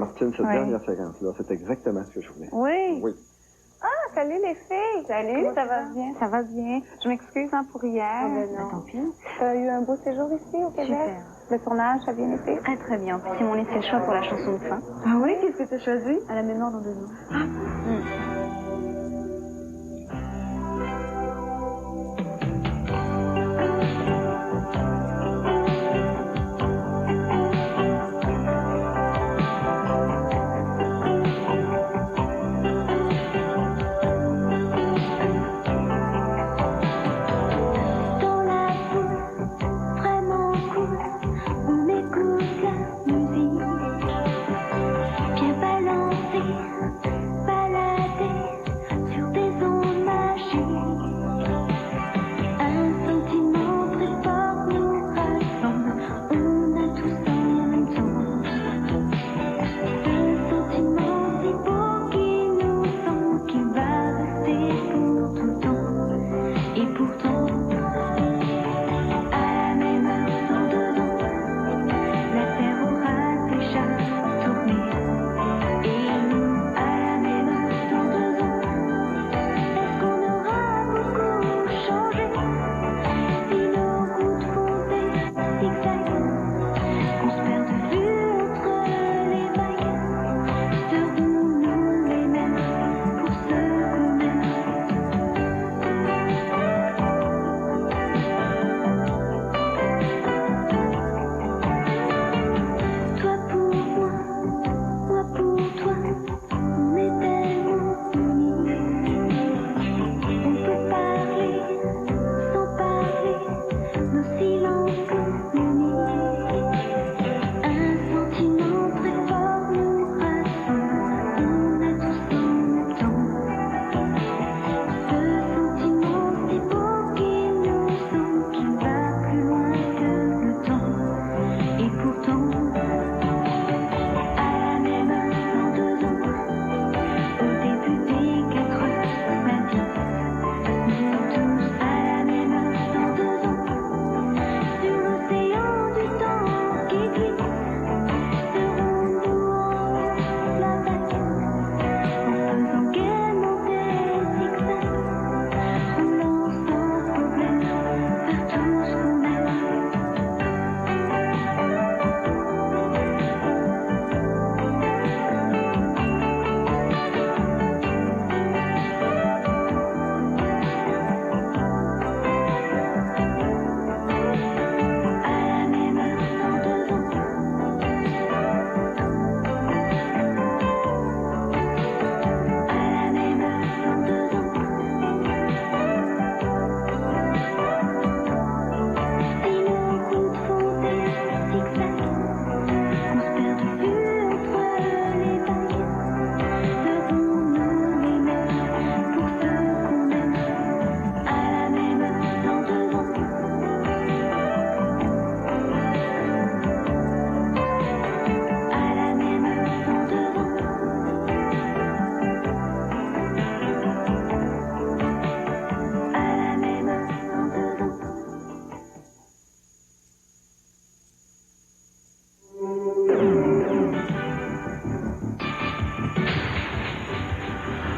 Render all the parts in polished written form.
Martine, cette dernière séquence-là, c'est exactement ce que je voulais. Oui. Oui. Ah, salut les filles. Salut, ça va bien? Ça va bien. Je m'excuse pour hier. Tant pis. Tu as eu un beau séjour ici au Québec? Super. Le tournage a bien été? Très très bien. Puis ils m'ont laissé le choix pour la chanson de fin. Ah oui? Qu'est-ce que tu as choisi? À la mémoire dans 2 ans.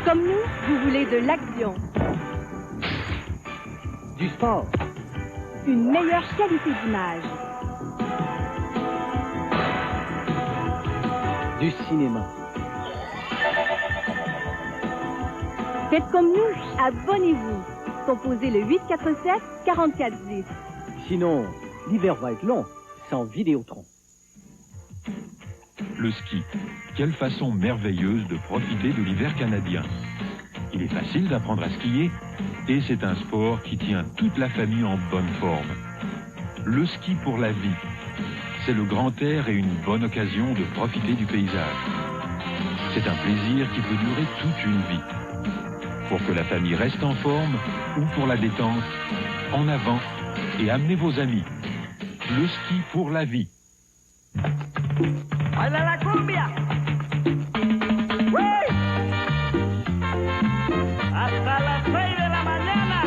Comme nous, vous voulez de l'action, du sport, une meilleure qualité d'image, du cinéma. Faites comme nous, abonnez-vous. Composez le 847-4410. Sinon, l'hiver va être long sans Vidéotron. Le ski. Quelle façon merveilleuse de profiter de l'hiver canadien. Il est facile d'apprendre à skier et c'est un sport qui tient toute la famille en bonne forme. Le ski pour la vie. C'est le grand air et une bonne occasion de profiter du paysage. C'est un plaisir qui peut durer toute une vie. Pour que la famille reste en forme ou pour la détente, en avant et amenez vos amis. Le ski pour la vie. ¡Baila la cumbia! ¡Uy! ¡Hasta las 6 de la mañana!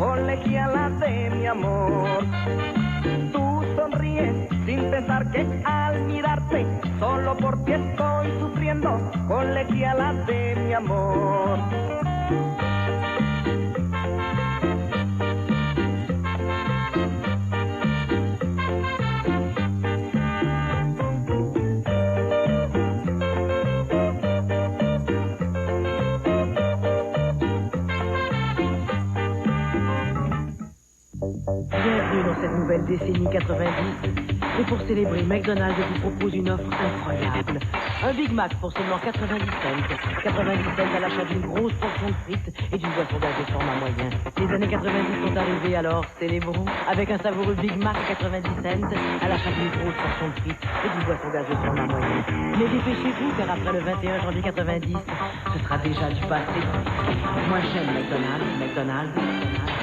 colegiala de mi amor. Tú sonríes sin pensar que al mirarte, solo por ti estoy sufriendo, colegiala de mi amor. Bienvenue dans cette nouvelle décennie 90. Et pour célébrer, McDonald's vous propose une offre incroyable. Un Big Mac pour seulement 90 cents. 90 cents à l'achat d'une grosse portion de frites et d'une boisson gazée format moyen. Les années 90 sont arrivées, alors célébrons avec un savoureux Big Mac à 90 cents à l'achat d'une grosse portion de frites et d'une boisson gazée format moyen. Mais dépêchez-vous, car après le 21 janvier 90, ce sera déjà du passé. Moi j'aime McDonald's.